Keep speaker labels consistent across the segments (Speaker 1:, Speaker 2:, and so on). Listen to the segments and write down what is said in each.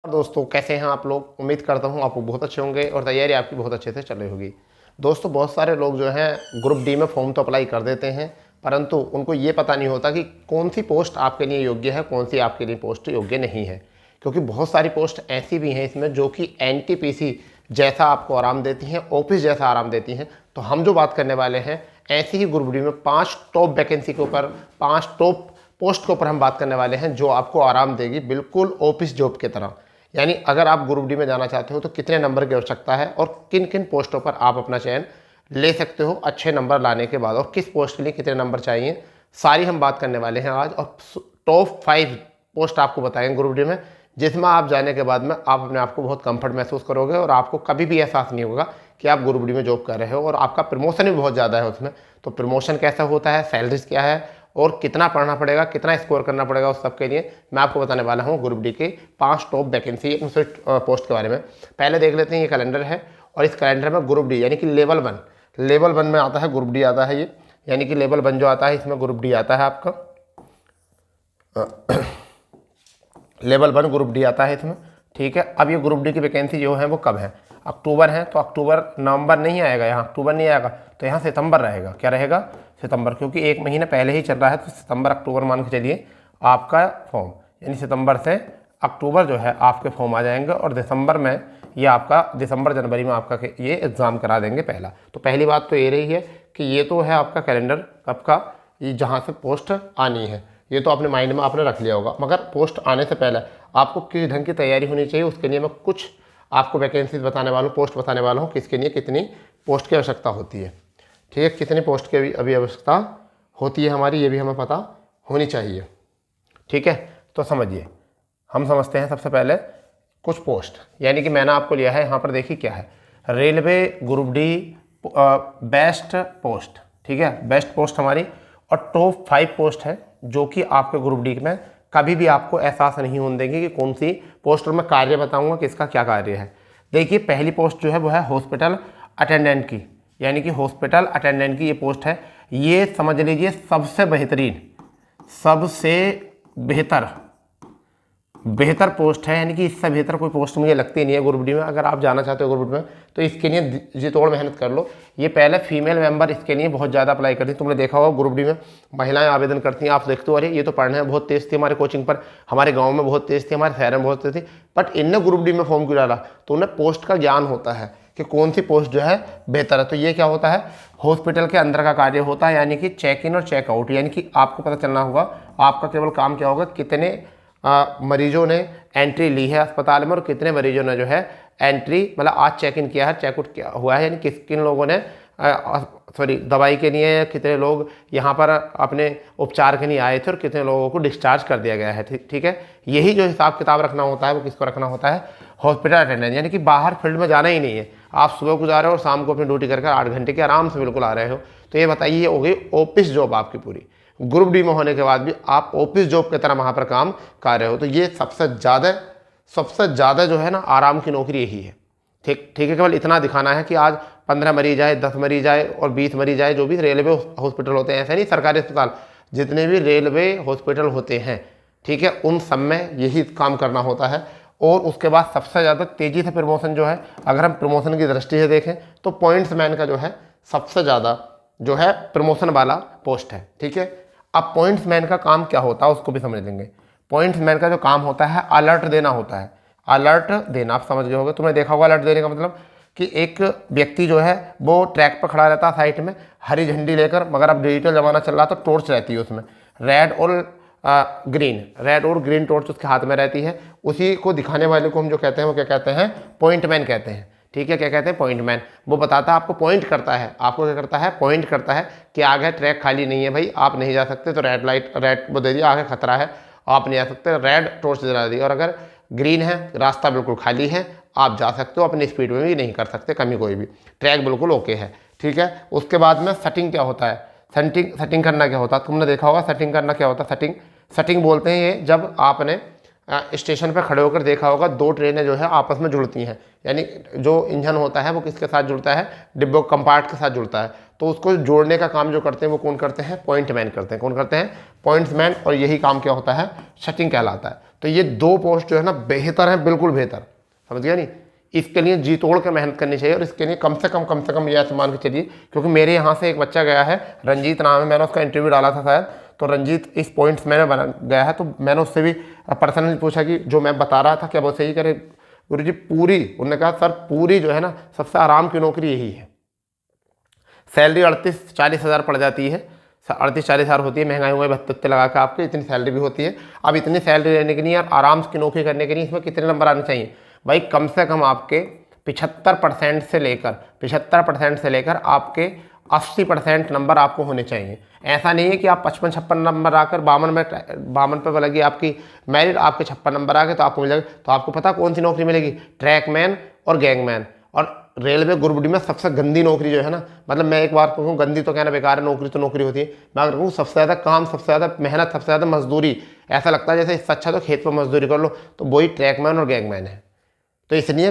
Speaker 1: दोस्तों कैसे हैं आप लोग। उम्मीद करता हूं आप बहुत अच्छे होंगे और तैयारी आपकी बहुत अच्छे से चल रही होगी। दोस्तों बहुत सारे लोग जो हैं ग्रुप डी में फॉर्म तो अप्लाई कर देते हैं, परंतु उनको ये पता नहीं होता कि कौन सी पोस्ट आपके लिए योग्य है, कौन सी आपके लिए पोस्ट योग्य नहीं है। क्योंकि बहुत सारी पोस्ट ऐसी भी हैं इसमें जो कि एनटीपीसी जैसा आपको आराम देती हैं, ऑफिस जैसा आराम देती हैं। तो हम जो बात करने वाले हैं ऐसी ही ग्रुप डी में 5 टॉप वैकेंसी के ऊपर, 5 टॉप पोस्ट के ऊपर हम बात करने वाले हैं जो आपको आराम देगी, बिल्कुल ऑफिस जॉब की तरह। यानी अगर आप ग्रुप डी में जाना चाहते हो तो कितने नंबर की आवश्यकता है और किन किन पोस्टों पर आप अपना चयन ले सकते हो अच्छे नंबर लाने के बाद, और किस पोस्ट के लिए कितने नंबर चाहिए, सारी हम बात करने वाले हैं आज। और टॉप 5 पोस्ट आपको बताएंगे ग्रुप डी में, जिसमें आप जाने के बाद में आप अपने आप को बहुत कंफर्ट महसूस करोगे और आपको कभी भी एहसास नहीं होगा कि आप ग्रुप डी में जॉब कर रहे हो। और आपका प्रमोशन भी बहुत ज़्यादा है उसमें। तो प्रमोशन कैसा होता है, सैलरीज क्या है और कितना पढ़ना पड़ेगा, कितना स्कोर करना पड़ेगा, उस सब के लिए मैं आपको बताने वाला हूँ ग्रुप डी के 5 टॉप वैकेंसी पोस्ट के बारे में। पहले देख लेते हैं ये कैलेंडर है, और इस कैलेंडर में ग्रुप डी यानी कि लेवल 1 में आता है ग्रुप डी आता है ये, यानी कि लेवल 1 जो आता है इसमें ग्रुप डी आता है आपका। लेवल 1 ग्रुप डी आता है इसमें, ठीक है। अब ये ग्रुप डी की वैकेंसी जो है वो कब है, अक्टूबर है, तो अक्टूबर नवंबर नहीं आएगा, यहाँ अक्टूबर नहीं आएगा, तो यहाँ सितंबर रहेगा। क्या रहेगा, सितंबर, क्योंकि एक महीने पहले ही चल रहा है, तो सितंबर अक्टूबर मान के चलिए आपका फॉर्म, यानी सितंबर से अक्टूबर जो है आपके फॉर्म आ जाएंगे। और दिसंबर में ये आपका दिसंबर जनवरी में आपका ये एग्ज़ाम करा देंगे पहला। तो पहली बात तो ये रही है कि ये तो है आपका कैलेंडर कब का, ये जहाँ से पोस्ट आनी है, ये तो अपने माइंड में आपने रख लिया होगा। मगर पोस्ट आने से पहले आपको किस ढंग की तैयारी होनी चाहिए, उसके लिए मैं कुछ आपको वैकेंसीज बताने वाला हूँ, पोस्ट बताने वाला हूँ, किसके लिए कितनी पोस्ट की आवश्यकता होती है, ठीक है। कितनी पोस्ट की अभी आवश्यकता होती है हमारी, ये भी हमें पता होनी चाहिए, ठीक है। तो समझिए, हम समझते हैं सबसे पहले कुछ पोस्ट, यानी कि मैंने आपको लिया है यहाँ पर, देखिए क्या है, railway group D best post, ठीक है, बेस्ट पोस्ट हमारी। और टॉप 5 पोस्ट है जो कि आपके ग्रुप डी में कभी भी आपको एहसास नहीं होने देंगे कि कौन सी पोस्ट, और मैं कार्य बताऊंगा कि इसका क्या कार्य है। देखिए पहली पोस्ट जो है वो है हॉस्पिटल अटेंडेंट की, यानी कि हॉस्पिटल अटेंडेंट की ये पोस्ट है। ये समझ लीजिए सबसे बेहतरीन, सबसे बेहतर पोस्ट है, यानी कि इससे बेहतर कोई पोस्ट मुझे लगती नहीं है ग्रुप डी में। अगर आप जाना चाहते हो ग्रुप डी में तो इसके लिए जी तोड़ मेहनत कर लो। ये पहले फीमेल मेंबर इसके लिए बहुत ज़्यादा अप्लाई करती है, तुमने देखा होगा ग्रुप डी में महिलाएं आवेदन करती हैं। आप देखते हो अरे ये तो पढ़ने में बहुत तेज़ थी, हमारे कोचिंग पर, हमारे गाँव में बहुत तेज़ थी, हमारे शहर में बहुत तेज़ थी, बट इनने ग्रुप डी में फॉर्म क्यों डाला, तो उन्हें पोस्ट का ज्ञान होता है कि कौन सी पोस्ट जो है बेहतर है। तो ये क्या होता है, हॉस्पिटल के अंदर का कार्य होता है, यानी कि चेक इन और चेकआउट, यानी कि आपको पता चलना होगा आपका केवल काम क्या होगा, कितने मरीजों ने एंट्री ली है अस्पताल में और कितने मरीजों ने जो है एंट्री, मतलब आज चेक इन किया है, चेकआउट किया हुआ है, यानी किन लोगों ने दवाई के लिए, कितने लोग यहाँ पर अपने उपचार के लिए आए थे और कितने लोगों को डिस्चार्ज कर दिया गया है, ठीक है। यही जो हिसाब किताब रखना होता है वो किसको रखना होता है, हॉस्पिटल अटेंडेंट, यानी कि बाहर फील्ड में जाना ही नहीं है, आप सुबह को जा रहे हो और शाम को अपनी ड्यूटी करके 8 घंटे की आराम से बिल्कुल आ रहे हो। तो ये बताइए, ये हो गई ऑफिस जॉब आपकी पूरी। ग्रुप डी में होने के बाद भी आप ऑफिस जॉब की तरह वहाँ पर काम कर रहे हो, तो ये सबसे ज़्यादा जो है ना आराम की नौकरी यही है, ठीक है। केवल इतना दिखाना है कि आज 15 मरीज आए, 10 मरीज आए और 20 मरीज आए, जो भी रेलवे हॉस्पिटल होते हैं, ऐसे नहीं, सरकारी अस्पताल, जितने भी रेलवे हॉस्पिटल होते हैं, ठीक है, उन सब में यही काम करना होता है। और उसके बाद सबसे ज़्यादा तेज़ी से प्रमोशन जो है, अगर हम प्रमोशन की दृष्टि से देखें तो पॉइंट्स मैन का जो है सबसे ज़्यादा जो है प्रमोशन वाला पोस्ट है, ठीक है। अब पॉइंट्स मैन का काम क्या होता है उसको भी समझ लेंगे। पॉइंट्स मैन का जो काम होता है अलर्ट देना होता है, अलर्ट देना, आप समझ गए होंगे, तुमने देखा होगा अलर्ट देने का मतलब कि एक व्यक्ति जो है वो ट्रैक पर खड़ा रहता है साइड में हरी झंडी लेकर, मगर अब डिजिटल ज़माना चल रहा है तो टॉर्च रहती है उसमें, रेड और ग्रीन टॉर्च उसके हाथ में रहती है। उसी को दिखाने वाले को हम जो कहते हैं वो क्या कहते हैं, पॉइंट मैन कहते हैं, ठीक है। क्या कहते हैं, पॉइंट मैन। वो बताता है आपको, पॉइंट करता है, आपको क्या करता है, पॉइंट करता है कि आगे ट्रैक खाली नहीं है भाई, आप नहीं जा सकते, तो रेड वो दे दिया, आगे खतरा है, आप नहीं जा सकते, रेड टॉर्च जला दी। और अगर ग्रीन है, रास्ता बिल्कुल खाली है, आप जा सकते हो, अपनी स्पीड में भी नहीं कर सकते कमी कोई भी, ट्रैक बिल्कुल ओके है, ठीक है। उसके बाद में सेटिंग क्या होता है, सेटिंग करना क्या होता है, तुमने देखा होगा सेटिंग करना क्या होता है। सेटिंग बोलते हैं ये जब आपने स्टेशन पर खड़े होकर देखा होगा 2 ट्रेनें जो है आपस में जुड़ती हैं, यानी जो इंजन होता है वो किसके साथ जुड़ता है, डिब्बों कंपार्ट के साथ जुड़ता है, तो उसको जोड़ने का काम जो करते हैं वो कौन करते हैं, पॉइंट मैन करते हैं। कौन करते हैं, पॉइंट्स मैन। और यही काम क्या होता है, सेटिंग कहलाता है। तो तो ये 2 पोस्ट जो है ना बेहतर है, बिल्कुल बेहतर, समझ गया नहीं। इसके लिए जी तोड़ कर मेहनत करनी चाहिए और इसके लिए कम से कम ये मान के चलिए, क्योंकि मेरे यहाँ से एक बच्चा गया है, रंजीत नाम है, मैंने उसका इंटरव्यू डाला था शायद, तो रंजीत इस पॉइंट्स मैंने बना गया है, तो मैंने उससे भी पर्सनली पूछा कि जो मैं बता रहा था क्या वो सही करे गुरुजी। पूरी उन्होंने कहा सर पूरी जो है ना सबसे आराम की नौकरी यही है। सैलरी 38-40 हज़ार पड़ जाती है, 38-40 हज़ार होती है, महंगाई हुए 72 लगा के आपके इतनी सैलरी भी होती है। अब इतनी सैलरी लेने के लिए और आराम की नौकरी करने के लिए इसमें कितने नंबर आने चाहिए भाई? कम से कम आपके 75% से लेकर आपके 80% नंबर आपको होने चाहिए। ऐसा नहीं है कि आप 55-56 नंबर आकर 52 पे लगी आपकी मेरिट, आपके 56 नंबर आ गए तो आपको मिल जाएगा। तो आपको पता कौन सी नौकरी मिलेगी? ट्रैकमैन और गैंगमैन। और रेलवे ग्रुप डी में सबसे गंदी नौकरी जो है ना, मतलब मैं एक बार कहूँ गंदी तो कहना बेकार है, नौकरी तो नौकरी होती है, मैं अगर कहूँ सबसे ज़्यादा काम, सबसे ज़्यादा मेहनत, सबसे ज़्यादा मजदूरी, ऐसा लगता है जैसे इससे अच्छा तो खेत पर मजदूरी कर लो, तो वही ट्रैकमैन और गैंगमैन है। तो इसलिए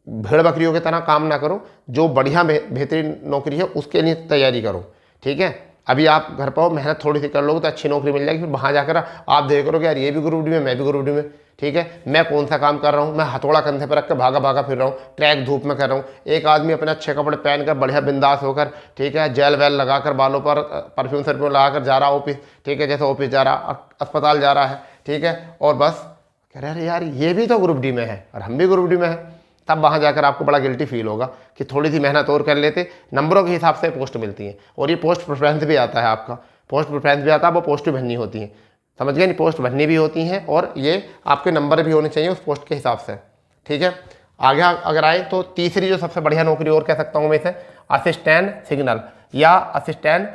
Speaker 1: भेड़ बकरियों की तरह काम ना करो, जो बढ़िया बेहतरीन नौकरी है उसके लिए तैयारी करो, ठीक है। अभी आप घर पर मेहनत थोड़ी सी कर लोगे तो अच्छी नौकरी मिल जाएगी, फिर वहाँ जाकर आप देख करोगे यार ये भी ग्रुप डी में, मैं भी ग्रुप डी में, ठीक है। मैं कौन सा काम कर रहा हूँ? मैं हथौड़ा कंधे पर रख कर भागा फिर रहा हूँ, ट्रैक धूप में कर रहा हूँ। एक आदमी अपने अच्छे कपड़े पहन कर बढ़िया बिंदास होकर, ठीक है, जेल वेल लगाकर, बालों पर परफ्यूम सरफ्यूम लगाकर जा रहा ऑफिस, ठीक है, जैसे ऑफिस जा रहा, अस्पताल जा रहा है, ठीक है, और बस कह रहे यार ये भी तो ग्रुप डी में है और हम भी ग्रुप डी में है। तब वहाँ जाकर आपको बड़ा गिल्टी फील होगा कि थोड़ी सी मेहनत और कर लेते, नंबरों के हिसाब से पोस्ट मिलती है। और ये पोस्ट प्रेफरेंस भी आता है, आपका पोस्ट प्रेफरेंस भी आता है, वो पोस्ट भी भरनी होती है, समझ गए नहीं, पोस्ट भरनी भी होती हैं और ये आपके नंबर भी होने चाहिए उस पोस्ट के हिसाब से, ठीक है। आगे अगर आए तो तीसरी जो सबसे बढ़िया नौकरी और कह सकता हूँ मैं इसे, असिस्टेंट सिग्नल या असिस्टेंट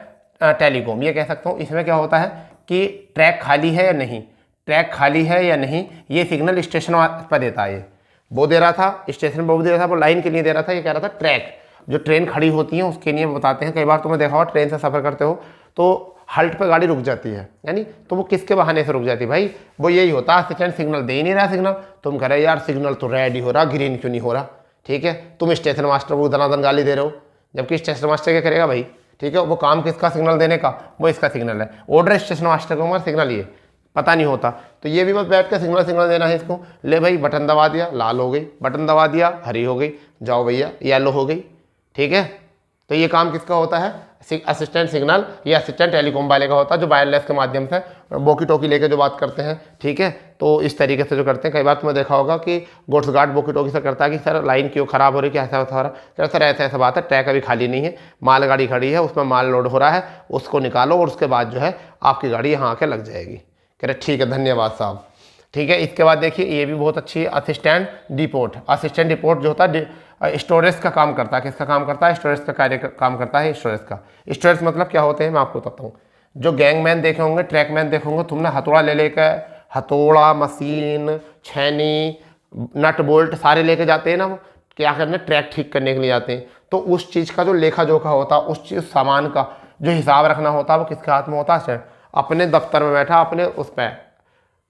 Speaker 1: टेलीकॉम, ये कह सकता हूँ। इसमें क्या होता है कि ट्रैक खाली है या नहीं, ट्रैक खाली है या नहीं, ये सिग्नल स्टेशन पर देता है। ये वो दे रहा था स्टेशन पर, वो दे रहा था, वो लाइन के लिए दे रहा था, ये कह रहा था ट्रैक जो ट्रेन खड़ी होती है उसके लिए बताते हैं। कई बार तुमने देखा हो ट्रेन से सफ़र करते हो तो हल्ट पे गाड़ी रुक जाती है, यानी तो वो किसके बहाने से रुक जाती है भाई? वो यही होता है असिस्टेंट सिग्नल दे ही नहीं रहा सिग्नल, तुम कह रहे यार सिग्नल तो रेड ही हो रहा, ग्रीन क्यों नहीं हो रहा, ठीक है। तुम स्टेशन मास्टर को दनादन गाली दे रहे हो, जबकि स्टेशन मास्टर क्या करेगा भाई, ठीक है, वो काम किसका सिग्नल देने का, वो इसका सिग्नल है, ऑर्डर स्टेशन मास्टर को, मगर सिग्नल ये पता नहीं होता। तो ये भी बस बैठ कर सिग्नल देना है इसको, ले भाई बटन दबा दिया लाल हो गई, बटन दबा दिया हरी हो गई, जाओ भैया येलो हो गई, ठीक है। तो ये काम किसका होता है? असिस्टेंट सिग्नल या असिस्टेंट टेलीकॉम वाले का होता है, जो वायरलेस के माध्यम से वॉकी टॉकी लेके जो बात करते हैं, ठीक है। तो इस तरीके से जो करते हैं, कई बार तुमने देखा होगा कि गुड्स गार्ड वॉकी टॉकी से करता है कि सर लाइन क्यों खराब हो रही है, क्या ऐसा हो रहा है, सर ऐसा बात है, ट्रैक अभी खाली नहीं है, मालगाड़ी खड़ी है, उसमें माल लोड हो रहा है, उसको निकालो और उसके बाद जो है आपकी गाड़ी यहाँ आके लग जाएगी। कह रहे ठीक है धन्यवाद साहब, ठीक है। इसके बाद देखिए ये भी बहुत अच्छी है, असिस्टेंट डिपोट। असिस्टेंट डिपोट जो होता है स्टोरेज का काम करता है, किसका काम करता है? स्टोरेज का कार्य काम करता है स्टोरेज का। स्टोरेज मतलब क्या होते हैं मैं आपको बताता हूँ। जो गैंगमैन देखे होंगे, ट्रैकमैन देखे होंगे, तुमने हथौड़ा ले लेकर, हथौड़ा, मशीन, छैनी, नट बोल्ट सारे लेके जाते हैं ना, वो क्या करने, ट्रैक ठीक करने के लिए जाते हैं। तो उस चीज़ का जो लेखा जोखा होता है, उस चीज़ सामान का जो हिसाब रखना होता है, वो किसके हाथ में होता है? अपने दफ्तर में बैठा, अपने उस पर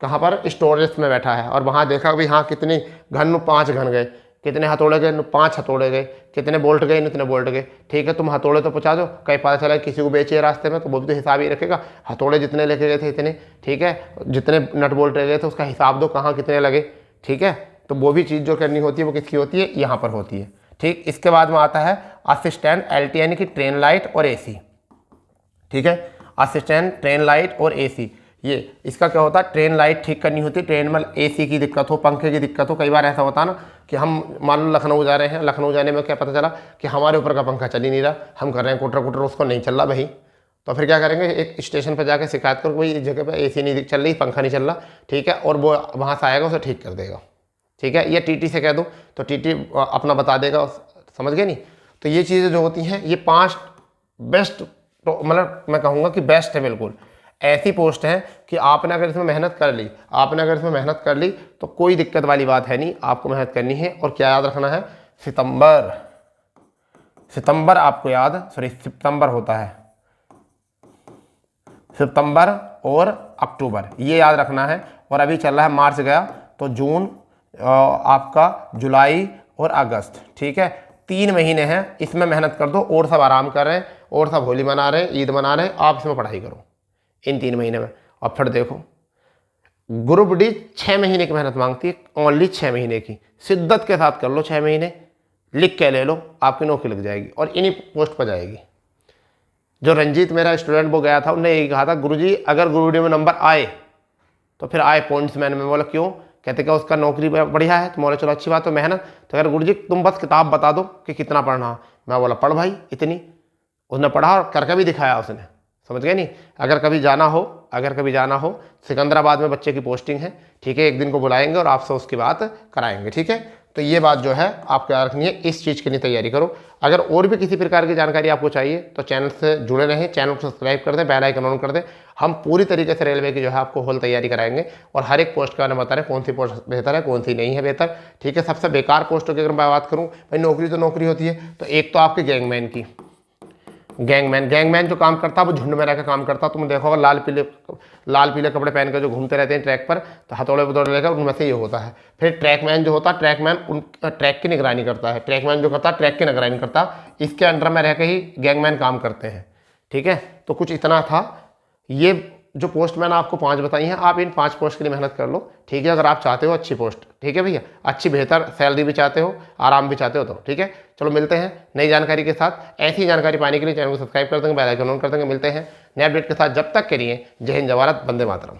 Speaker 1: कहाँ पर, स्टोरेज में बैठा है, और वहाँ देखा भी हाँ कितने घन 5 घन गए, कितने हथौड़े गए 5 हथौड़े गए, कितने बोल्ट गए इतने बोल्ट गए, ठीक है। तुम हथौड़े तो पहुँचा दो, कहीं पता चला किसी को बेचे रास्ते में, तो वो भी तो हिसाब ही रखेगा, हथौड़े जितने लेके गए थे इतने, ठीक है, जितने नट बोल्ट गए थे उसका हिसाब दो कहाँ कितने लगे, ठीक है। तो वो भी चीज़ जो करनी होती है वो किसकी होती है? यहाँ पर होती है, ठीक। इसके बाद में आता है असिस्टेंट LT यानी कि ट्रेन लाइट और AC, ठीक है। असिस्टेंट ट्रेन लाइट और AC, ये इसका क्या होता है? ट्रेन लाइट ठीक करनी होती है, ट्रेन में AC की दिक्कत हो, पंखे की दिक्कत हो। कई बार ऐसा होता है ना कि हम मान लो लखनऊ जा रहे हैं, लखनऊ जाने में क्या पता चला कि हमारे ऊपर का पंखा चल ही नहीं रहा, हम कर रहे हैं कुटर कुटर, उसको नहीं चल रहा भाई, तो फिर क्या करेंगे? एक स्टेशन पर जाकर शिकायत करो भाई इस जगह पर AC नहीं चल रही, पंखा नहीं चल रहा, ठीक है, और वो वहाँ से आएगा उसे ठीक कर देगा, ठीक है। ये TT से कह दो तो TT अपना बता देगा, समझ गए नहीं। तो ये चीज़ें जो होती हैं, ये 5 बेस्ट, तो मतलब मैं कहूँगा कि बेस्ट है, बिल्कुल ऐसी पोस्ट है कि आपने अगर इसमें मेहनत कर ली, तो कोई दिक्कत वाली बात है नहीं, आपको मेहनत करनी है। और क्या याद रखना है? सितंबर आपको याद, सितंबर होता है, सितंबर और अक्टूबर, ये याद रखना है। और अभी चल रहा है मार्च गया तो जून, आपका जुलाई और अगस्त, ठीक है, 3 महीने हैं, इसमें मेहनत कर दो। और सब आराम कर रहे हैं, और सब होली मना रहे हैं, ईद मना रहे हैं, आप इसमें पढ़ाई करो इन 3 महीने में। और फिर देखो ग्रुप डी 6 महीने की मेहनत मांगती है, ओनली 6 महीने की। शिद्दत के साथ कर लो 6 महीने, लिख के ले लो, आपकी नौकरी लग जाएगी और इन्हीं पोस्ट पर जाएगी। जो रंजीत मेरा स्टूडेंट वो गया था, उन्होंने यही कहा था, गुरुजी अगर ग्रुप डी में नंबर आए तो फिर आए पॉइंट्स मैंने में। बोला क्यों? कहते क्या उसका नौकरी बढ़िया है। तो बोला चलो अच्छी बात है मेहनत। तो अगर गुरुजी तुम बस किताब बता दो कि कितना पढ़ना है। मैं बोला पढ़ भाई इतनी। उसने पढ़ा और करके भी दिखाया उसने, समझ गए नहीं। अगर कभी जाना हो सिकंदराबाद में बच्चे की पोस्टिंग है, ठीक है, एक दिन को बुलाएंगे और आपसे उसकी बात कराएंगे, ठीक है। तो ये बात जो है आपको याद रखनी है, इस चीज़ के लिए तैयारी करो। अगर और भी किसी प्रकार की जानकारी आपको चाहिए तो चैनल से जुड़े रहें, चैनल को सब्सक्राइब कर दें, बेल आइकन ऑन कर दें। हम पूरी तरीके से रेलवे की जो है आपको होल तैयारी कराएंगे और हर एक पोस्ट के बारे में बता रहे हैं कौन सी पोस्ट बेहतर है, कौन सी नहीं है बेहतर, ठीक है। सबसे बेकार पोस्टों की अगर मैं बात करूँ, भाई नौकरी तो नौकरी होती है, तो एक तो आपकी गैंगमैन की, गैंगमैन जो काम करता है वो झुंड में रहकर काम करता है। तुमने देखा होगा लाल पीले कपड़े पहन कर जो घूमते रहते हैं ट्रैक पर, तो हथौड़े वथौड़े लेकर, उनमें से ये होता है। फिर ट्रैकमैन जो होता है, ट्रैकमैन उन ट्रैक की निगरानी करता है। ट्रैकमैन जो करता है ट्रैक की निगरानी करता है, इसके अंडर में रह के ही गैंगमैन काम करते हैं, ठीक है। तो कुछ इतना था। ये जो पोस्ट मैंने आपको 5 बताई हैं, आप इन 5 पोस्ट के लिए मेहनत कर लो, ठीक है। अगर आप चाहते हो अच्छी पोस्ट, ठीक है भैया, अच्छी बेहतर सैलरी भी चाहते हो, आराम भी चाहते हो, तो ठीक है। चलो मिलते हैं नई जानकारी के साथ। ऐसी जानकारी पाने के लिए चैनल को सब्सक्राइब कर देंगे, बेल आइकन ऑन कर देंगे। मिलते हैं नए अपडेट के साथ, जब तक के लिए जय हिंद, जय भारत, वंदे मातरम।